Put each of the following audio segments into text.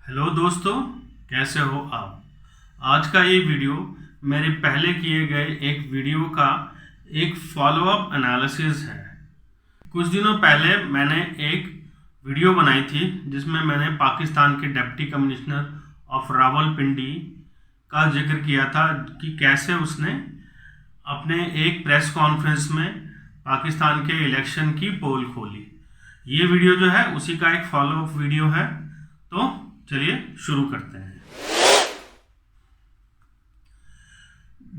Hello दोस्तों, कैसे हो आप। आज का ये वीडियो मेरे पहले किए गए एक वीडियो का एक फॉलोअप एनालिसिस है। कुछ दिनों पहले मैंने एक वीडियो बनाई थी जिसमें मैंने पाकिस्तान के डिप्टी कमिश्नर ऑफ रावलपिंडी का जिक्र किया था कि कैसे उसने अपने एक प्रेस कॉन्फ्रेंस में पाकिस्तान के इलेक्शन की पोल खोली। ये वीडियो जो है उसी का एक फॉलोअप वीडियो है, तो चलिए शुरू करते हैं।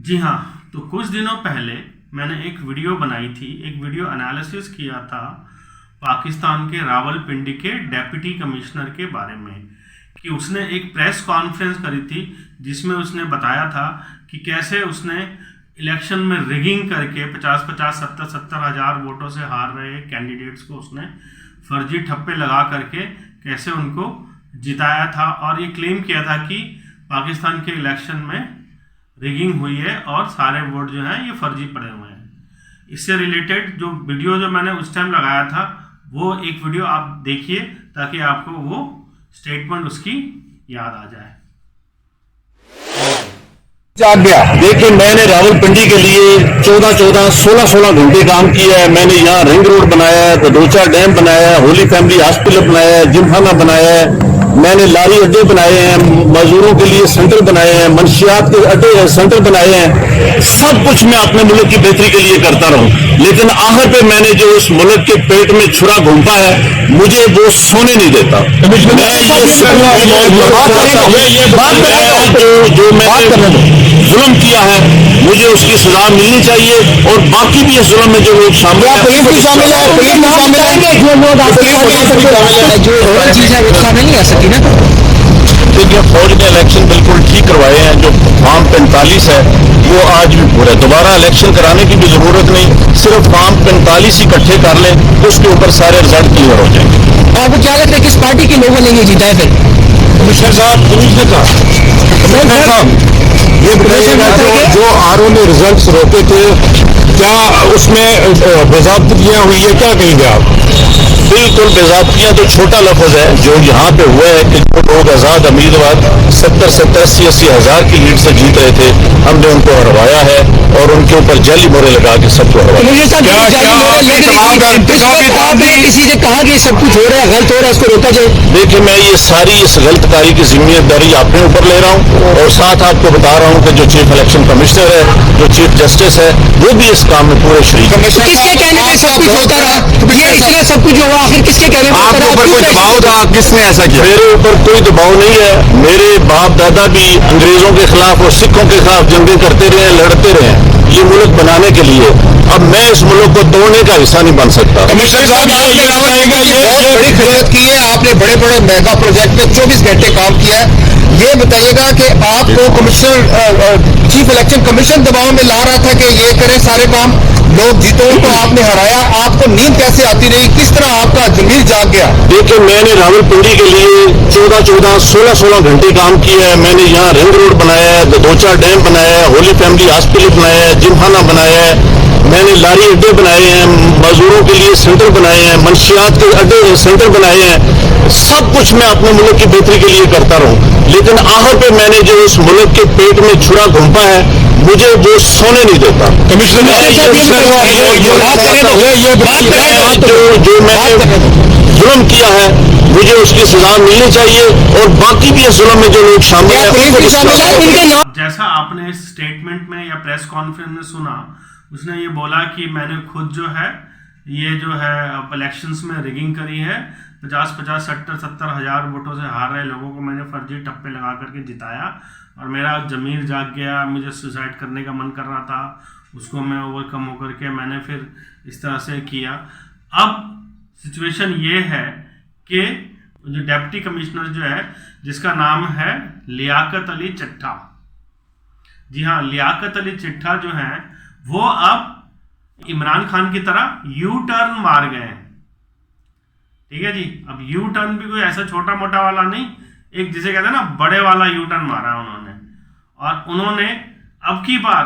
जी हाँ, तो कुछ दिनों पहले मैंने एक वीडियो बनाई थी, एक वीडियो एनालिसिस किया था पाकिस्तान के रावलपिंडी के डिप्टी कमिश्नर के बारे में कि उसने एक प्रेस कॉन्फ्रेंस करी थी जिसमें उसने बताया था कि कैसे उसने इलेक्शन में रिगिंग करके 50-50, 70-70 हज़ार वोटों से हार रहे कैंडिडेट्स को उसने फर्जी ठप्पे लगा करके कैसे उनको जिताया था और ये क्लेम किया था कि पाकिस्तान के इलेक्शन में रिगिंग हुई है और सारे वोट जो हैं ये फर्जी पड़े हुए हैं। इससे रिलेटेड जो वीडियो जो मैंने उस टाइम लगाया था वो एक वीडियो आप देखिए ताकि आपको वो स्टेटमेंट उसकी याद आ जाए। जाग गया। देखिए, मैंने रावलपिंडी के लिए 14-14, 16-16 घंटे काम किया है। मैंने यहाँ रिंग रोड बनाया है, ददोचा डैम बनाया है, होली फैमिली हॉस्पिटल बनाया है, जिमखाना बनाया है, मैंने लारी अड्डे बनाए हैं, मजदूरों के लिए सेंटर बनाए हैं, मंशियात के अड्डे सेंटर बनाए हैं। सब कुछ मैं अपने मुल्क की बेहतरी के लिए करता रहूं, लेकिन आखिर पे मैंने जो उस मुल्क के पेट में छुरा घूमता है मुझे वो सोने नहीं देता। जो मैंने जुल्म किया है मुझे उसकी सजा मिलनी चाहिए और बाकी भी इस जुल्म में जो लोग शामिल देखिए, फौज ने इलेक्शन बिल्कुल ठीक करवाए हैं। जो फॉर्म 45 है वो आज भी पूरा है। दोबारा इलेक्शन कराने की भी जरूरत नहीं, सिर्फ फॉर्म 45 इकट्ठे कर लें, उसके ऊपर सारे रिजल्ट क्लियर हो जाएंगे। आपको क्या लगता है किस पार्टी के लोगों ने ये जीता है? फिर कमिश्नर साहब, कमिश्नर साहब ये बताइएगा, जो आरओ ने रिजल्ट रोके थे क्या उसमें बेजाब्तियां हुई है? क्या कहेंगे आप? बिल्कुल, बेजाब्तियां तो छोटा लफ्ज है। जो यहाँ पे हुआ है कि जो लोग आजाद उम्मीदवार 70-70, 80-80 हज़ार की लीड से जीत रहे थे, हमने उनको हरवाया है और उनके ऊपर जाली मोहरे लगा के सबको हरवाया। किसी ने कहा कि सब कुछ हो रहा है, गलत हो रहा है, इसको रोका जाए। देखिए, मैं ये सारी इस गलतकारी की जिम्मेदारी अपने ऊपर ले रहा हूँ और साथ आपको बता रहा हूँ कि जो चीफ इलेक्शन कमिश्नर है, जो चीफ जस्टिस है, वो भी इस काम में पूरे शरीक है। किसके कहने पे सब कुछ होता रहा? ये सब कुछ हुआ, आखिर किसके कहने पे? आपके ऊपर कोई दबाव था? किसने ऐसा किया? मेरे ऊपर कोई दबाव नहीं है। मेरे बाप दादा भी अंग्रेजों के खिलाफ और सिखों के खिलाफ जंगें करते रहे, लड़ते रहे ये मुल्क बनाने के लिए। अब मैं इस मुल्क को तोड़ने का हिस्सा नहीं बन सकता। कमिश्नर साहब, ये बहुत बड़ी खिदमत की है आपने, बड़े बड़े मेगा प्रोजेक्ट में 24 घंटे काम किया है। ये बताइएगा कि आपको कमिश्नर चीफ इलेक्शन कमीशन दबाव में ला रहा था कि ये करें सारे काम, लोग जीतो, तो आपने हराया। आपको नींद कैसे आती रही? किस तरह आपका जमीर जाग गया? देखिए, मैंने रावलपिंडी के लिए 14-14, 16-16 घंटे काम किया है। मैंने यहाँ रिंग रोड बनाया है, ददोचा डैम बनाया है, होली फैमिली हॉस्पिटल बनाया है, जिमखाना बनाया है, मैंने लारी अड्डे बनाए हैं, मजदूरों के लिए सेंटर बनाए हैं, मंशियात के अड्डे सेंटर बनाए हैं। सब कुछ मैं अपने मुल्क की बेहतरी के लिए करता रहूं, लेकिन आखिर पे मैंने जो उस मुल्क के पेट में छुरा घूमता है मुझे वो सोने नहीं देता। कमिश्नर जो मैंने जुल्म किया है मुझे उसकी सजा मिलनी चाहिए और बाकी भी इस जुल्म में जो लोग शामिल हैं। जैसा आपने इस स्टेटमेंट में या प्रेस कॉन्फ्रेंस में सुना, उसने ये बोला कि मैंने खुद जो है ये जो है इलेक्शंस में रिगिंग करी है, 50-50, 70-70 हज़ार वोटों से हार रहे लोगों को मैंने फर्जी टप्पे लगा करके जिताया और मेरा जमीर जाग गया। मुझे सुसाइड करने का मन कर रहा था, उसको मैं ओवरकम होकर के मैंने फिर इस तरह से किया। अब सिचुएशन ये है कि जो डिप्टी कमिश्नर जो है जिसका नाम है लियाकत अली चट्टा, जी हाँ, लियाकत अली चट्टा जो है वो अब इमरान खान की तरह यू टर्न मार गए हैं। ठीक है जी, अब यू टर्न भी कोई ऐसा छोटा मोटा वाला नहीं, एक जिसे कहते हैं ना बड़े वाला यू टर्न मारा उन्होंने। और उन्होंने अब की बार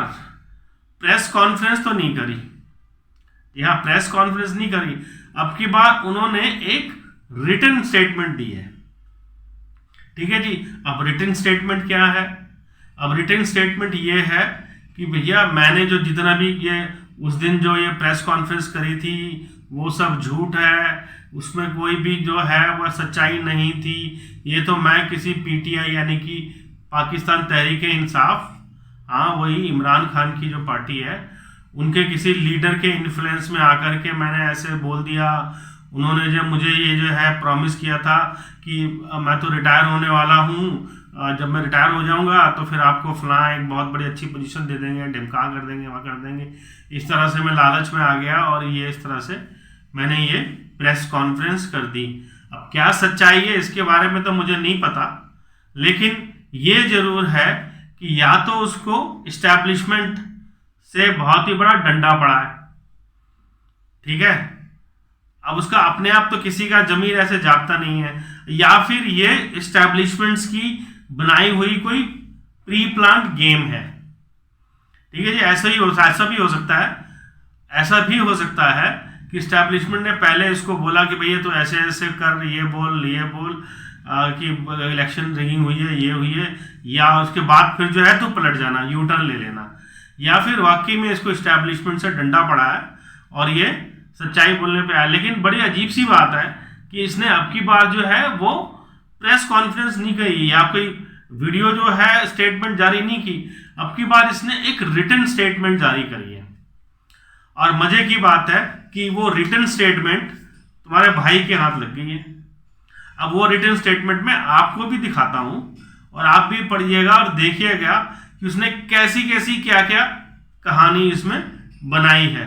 प्रेस कॉन्फ्रेंस तो नहीं करी, यहाँ प्रेस कॉन्फ्रेंस नहीं करी, अब की बार उन्होंने एक रिटन स्टेटमेंट दी है। ठीक है जी। अब रिटन स्टेटमेंट क्या है? अब रिटन स्टेटमेंट ये है कि भैया मैंने जो जितना भी ये उस दिन जो ये प्रेस कॉन्फ्रेंस करी थी वो सब झूठ है, उसमें कोई भी जो है वह सच्चाई नहीं थी। ये तो मैं किसी पीटीआई यानी कि पाकिस्तान तहरीक इंसाफ, हाँ वही इमरान खान की जो पार्टी है, उनके किसी लीडर के इन्फ्लुएंस में आकर के मैंने ऐसे बोल दिया। उन्होंने जब मुझे ये जो है प्रॉमिस किया था कि मैं तो रिटायर होने वाला हूँ, जब मैं रिटायर हो जाऊंगा तो फिर आपको फलां एक बहुत बड़ी अच्छी पोजीशन दे देंगे, ढिमका कर देंगे, वहाँ कर देंगे। इस तरह से मैं लालच में आ गया और ये इस तरह से मैंने ये प्रेस कॉन्फ्रेंस कर दी। अब क्या सच्चाई है इसके बारे में तो मुझे नहीं पता, लेकिन ये जरूर है कि या तो उसको इस्टेब्लिशमेंट से बहुत ही बड़ा डंडा पड़ा है, ठीक है। अब उसका अपने आप तो किसी का जमीर ऐसे जागता नहीं है, या फिर ये इस्टेब्लिशमेंट्स की बनाई हुई कोई प्री प्लान्ड गेम है, ठीक है जी। ऐसा भी हो सकता है, ऐसा भी हो सकता है कि इस्टेब्लिशमेंट ने पहले इसको बोला कि भैया तो ऐसे ऐसे कर, ये बोल कि इलेक्शन रिगिंग हुई है, ये हुई है, या उसके बाद फिर जो है तो पलट जाना, यू टर्न ले लेना, या फिर वाकई में इसको इस्टेब्लिशमेंट से डंडा पड़ा है और ये सच्चाई बोलने पे आया। लेकिन बड़ी अजीब सी बात है कि इसने अब की बार जो है वो प्रेस कॉन्फ्रेंस नहीं करी या कोई वीडियो जो है स्टेटमेंट जारी नहीं की, अब की बार इसने एक रिटन स्टेटमेंट जारी करी है। और मजे की बात है कि वो रिटन स्टेटमेंट तुम्हारे भाई के हाथ लग गई है। अब वो रिटन स्टेटमेंट में आपको भी दिखाता हूं और आप भी पढ़िएगा और देखिएगा कि उसने कैसी कैसी क्या क्या कहानी इसमें बनाई है,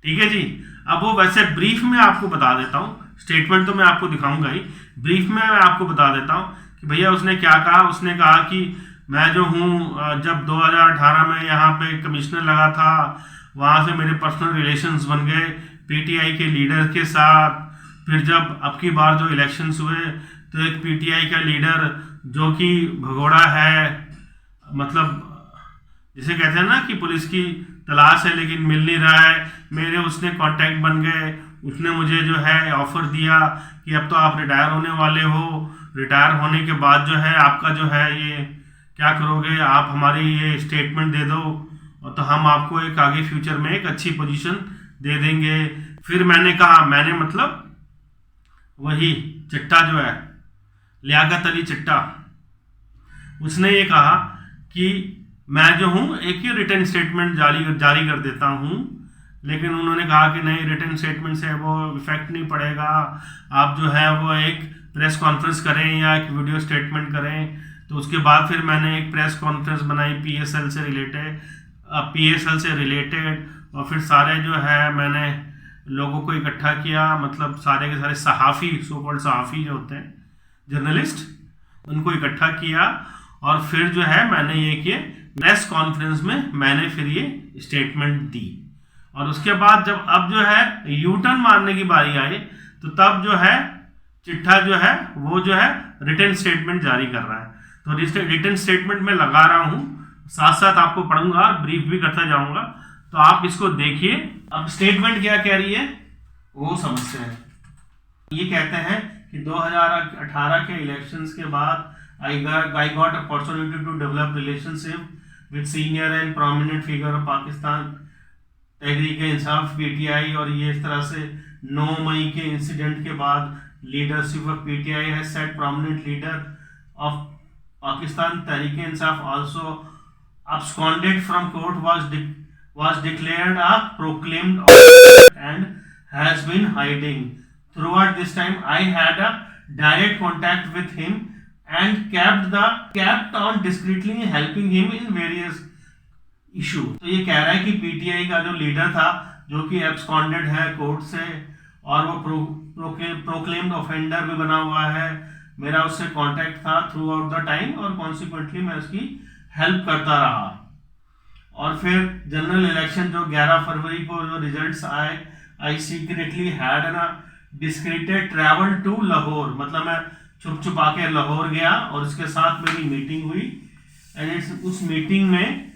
ठीक है जी। अब वो वैसे ब्रीफ में आपको बता देता हूं, स्टेटमेंट तो मैं आपको दिखाऊंगा ही, ब्रीफ में मैं आपको बता देता हूं कि भैया उसने क्या कहा। उसने कहा कि मैं जो हूं, जब 2018 में यहाँ पे कमिश्नर लगा था, वहाँ से मेरे पर्सनल रिलेशंस बन गए पीटीआई के लीडर के साथ। फिर जब अब की बार जो इलेक्शंस हुए तो एक पीटीआई का लीडर जो कि भगोड़ा है, मतलब जिसे कहते हैं ना कि पुलिस की तलाश है लेकिन मिल नहीं रहा है, मेरे उसने कांटेक्ट बन गए। उसने मुझे जो है ऑफर दिया कि अब तो आप रिटायर होने वाले हो, रिटायर होने के बाद जो है आपका जो है ये क्या करोगे, आप हमारी ये स्टेटमेंट दे दो और तो हम आपको एक आगे फ्यूचर में एक अच्छी पोजीशन दे देंगे। फिर मैंने कहा, मैंने मतलब वही चिट्टा जो है लियाकत अली चिट्टा, उसने ये कहा कि मैं जो हूँ एक ही रिटन स्टेटमेंट जारी कर देता हूँ, लेकिन उन्होंने कहा कि नहीं, रिटन स्टेटमेंट से वो इफेक्ट नहीं पड़ेगा, आप जो है वो एक प्रेस कॉन्फ्रेंस करें या एक वीडियो स्टेटमेंट करें। तो उसके बाद फिर मैंने एक प्रेस कॉन्फ्रेंस बनाई पीएसएल से रिलेटेड और फिर सारे जो है मैंने लोगों को इकट्ठा किया, मतलब सारे के सारे सहाफ़ी, सो कॉल्ड सहाफ़ी जो होते हैं, जर्नलिस्ट, उनको इकट्ठा किया और फिर जो है मैंने ये किए प्रेस कॉन्फ्रेंस में मैंने फिर ये स्टेटमेंट दी। और उसके बाद जब अब जो है यू टर्न मारने की बारी आई तो तब जो है चिट्ठा जो है वो जो है रिटन स्टेटमेंट जारी कर रहा है। तो रिटन स्टेटमेंट में लगा रहा हूँ, साथ साथ आपको पढ़ूंगा, ब्रीफ भी करता जाऊंगा, तो आप इसको देखिए। अब स्टेटमेंट क्या कह रही है वो समझते हैं। ये कहते हैं कि 2018 के इलेक्शंस के बाद I got opportunity to develop relationship with senior and prominent figure of Pakistan Tehreek Insaf PTI. और ये इस तरह से 9 मई के इंसिडेंट के बाद leadership of PTI has set prominent leader of Pakistan Tehreek Insaf also absconded from court was declared a proclaimed and has been hiding. Throughout this time I had a direct contact with him and kept on discreetly helping him in various issues. तो ये कह रहा है कि PTI का जो leader था जो कि एब्सकॉन्डेड है कोर्ट से और वो प्रोक्लेम्ड ऑफेंडर भी बना हुआ है, मेरा उससे कांटेक्ट था थ्रू आउट द टाइम और कॉन्सिक्वेंटली मैं उसकी हेल्प करता रहा। और फिर जनरल इलेक्शन जो 11 फरवरी को जो रिजल्ट्स आए, I secretly had an discreet travel to Lahore, मतलब मैं छुप छुपा के लाहौर गया और उसके साथ मेरी मीटिंग हुई। एंड उस मीटिंग में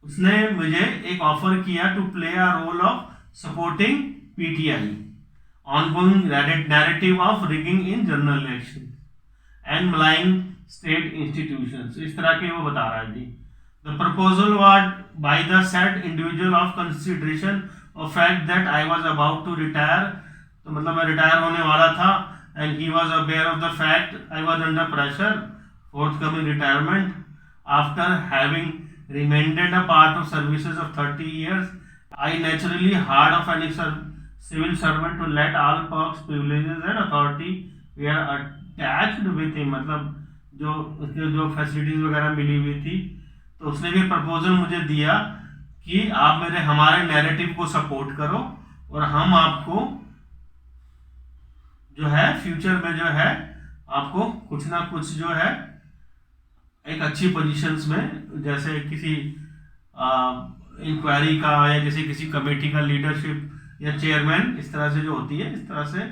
उसने मुझे एक ऑफर किया to play a role of supporting PTI ongoing narrative of rigging in general election. And maligning state institutions, इस तरह के वो बता रहा है जी। The proposal was by the said individual of consideration of fact that I was about to retire, तो मतलब मैं रिटायर होने वाला था, and he was aware of the fact I was under pressure forthcoming retirement after having remained a part of services of 30 years. I naturally hard of any civil servant to let all perks, privileges and authority were attached with him, मतलब जो उसके जो facilities वगैरह मिली हुई थी, तो उसने भी प्रपोजल मुझे दिया कि आप हमारे नैरेटिव को सपोर्ट करो और हम आपको जो है फ्यूचर में जो है आपको कुछ ना कुछ जो है एक अच्छी पोजीशंस में, जैसे किसी इंक्वायरी का या किसी कमेटी का लीडरशिप या चेयरमैन, इस तरह से जो होती है इस तरह से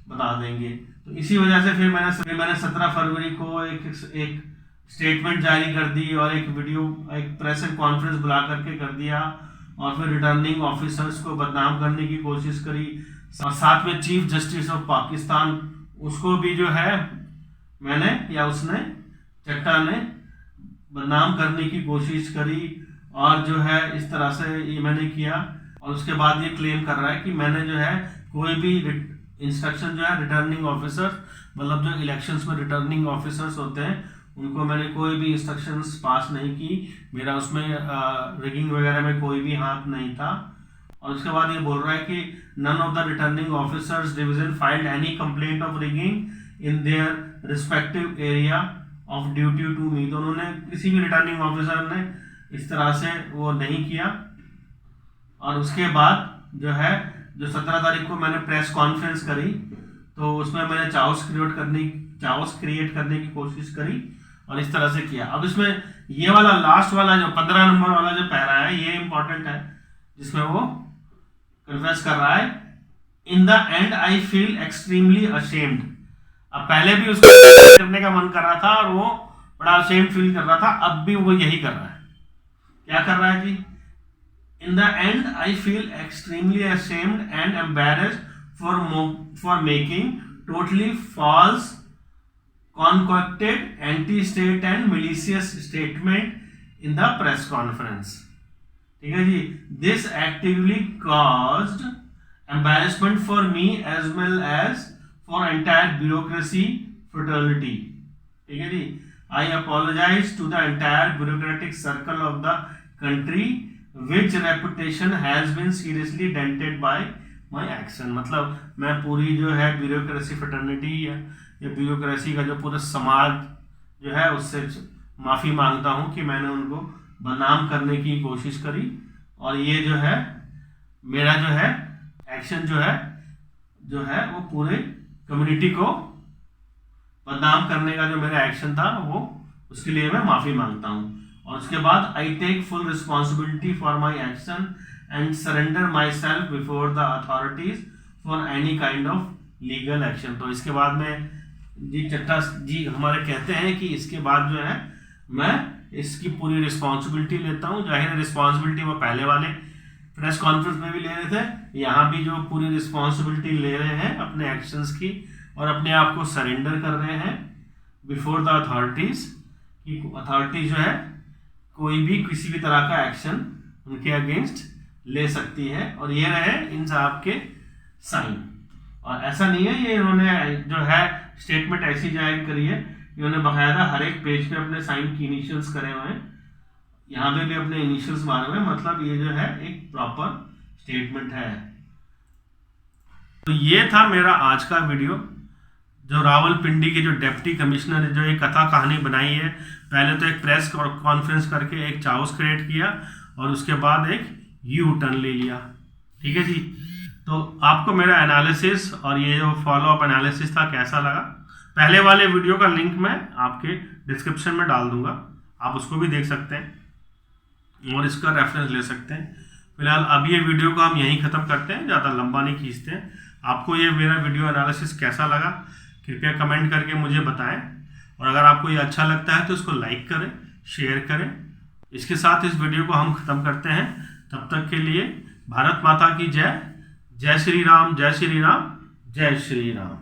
बता देंगे। तो इसी वजह से फिर मैंने 17 फरवरी को एक स्टेटमेंट जारी कर दी और एक प्रेस कॉन्फ्रेंस बुला करके कर दिया, और फिर रिटर्निंग ऑफिसर्स को बदनाम करने की कोशिश करी, और साथ में चीफ जस्टिस ऑफ पाकिस्तान उसको भी जो है मैंने या उसने चट्टा ने बदनाम करने की कोशिश करी, और जो है इस तरह से ये मैंने किया। और उसके बाद ये क्लेम कर रहा है कि मैंने जो है कोई भी इंस्ट्रक्शन जो है रिटर्निंग ऑफिसर्स, मतलब जो इलेक्शंस में रिटर्निंग ऑफिसर्स होते हैं उनको मैंने कोई भी इंस्ट्रक्शंस पास नहीं की, मेरा उसमें रिगिंग वगैरह में कोई भी हाथ नहीं था। और उसके बाद ये बोल रहा है कि none of the returning officers division filed any complaint of rigging in their respective area of duty to me, तो उन्होंने किसी भी रिटर्निंग ऑफिसर ने इस तरह से वो नहीं किया। और उसके बाद जो 17 तारीख को मैंने प्रेस कॉन्फ्रेंस करी, तो उसमें मैंने चाउस क्रिएट करने की कोशिश करी और इस तरह से किया। अब इसमें ये वाला लास्ट वाला जो 15 नंबर वाला जो पैरा है ये इंपॉर्टेंट है, जिसमें वो कन्फेस कर रहा है, इन the end I feel extremely ashamed. अब पहले भी उसको करने का मन कर रहा था और वो बड़ा अशेम्ड फील कर रहा था, अब भी वो यही कर रहा है। क्या कर रहा है जी? In the end I feel extremely ashamed and embarrassed for making totally false concocted anti-state and malicious statement in the press conference। ठीक है जी, this actively caused embarrassment for me as well as for entire bureaucracy fraternity। ठीक है जी, I apologize to the entire bureaucratic circle of the country which reputation has been seriously dented by my action। मतलब मैं पूरी जो है bureaucracy fraternity या bureaucracy का जो पूरा समाज जो है उससे माफ़ी मांगता हूँ कि मैंने उनको बदनाम करने की कोशिश करी, और ये जो है मेरा जो है एक्शन जो है वो पूरे कम्युनिटी को बदनाम करने का जो मेरा एक्शन था वो उसके लिए मैं माफ़ी मांगता हूँ। और उसके बाद I take full responsibility for my action and surrender myself before the authorities for any kind of legal action. तो इसके बाद में जी चट्टा जी हमारे कहते हैं कि इसके बाद जो है मैं इसकी पूरी रिस्पॉन्सिबिलिटी लेता हूँ। जाहिर रिस्पॉन्सिबिलिटी वो पहले वाले प्रेस कॉन्फ्रेंस में भी ले रहे थे, यहाँ भी जो पूरी रिस्पॉन्सिबिलिटी ले रहे हैं अपने एक्शंस की और अपने आप को सरेंडर कर रहे हैं बिफोर द अथॉरिटीज, कि अथॉरिटी जो है कोई भी किसी भी तरह का एक्शन उनके अगेंस्ट ले सकती है। और ये रहे इन साहब के साइन। और ऐसा नहीं है ये इन्होंने जो है स्टेटमेंट ऐसी जाहिर करी है, इन्होंने बाकायदा हर एक पेज पे अपने साइन की इनिशियल्स करे हुए हैं, यहाँ पे भी अपने इनिशियल्स मारे हुए हैं, मतलब ये जो है एक प्रॉपर स्टेटमेंट है। तो ये था मेरा आज का वीडियो, जो रावलपिंडी के जो डिप्टी कमिश्नर ने जो एक कथा कहानी बनाई है। पहले तो एक प्रेस कॉन्फ्रेंस करके एक चाउस क्रिएट किया और उसके बाद एक यू टर्न ले लिया। ठीक है जी, तो आपको मेरा एनालिसिस और ये जो फॉलोअप एनालिसिस था कैसा लगा? पहले वाले वीडियो का लिंक मैं आपके डिस्क्रिप्शन में डाल दूंगा, आप उसको भी देख सकते हैं और इसका रेफरेंस ले सकते हैं। फिलहाल अब ये वीडियो को हम यहीं ख़त्म करते हैं, ज़्यादा लंबा नहीं खींचते हैं। आपको ये मेरा वीडियो एनालिसिस कैसा लगा कृपया कमेंट करके मुझे बताएं, और अगर आपको ये अच्छा लगता है तो इसको लाइक करें, शेयर करें। इसके साथ इस वीडियो को हम ख़त्म करते हैं। तब तक के लिए भारत माता की जय। जय श्री राम, जय श्री राम, जय श्री राम।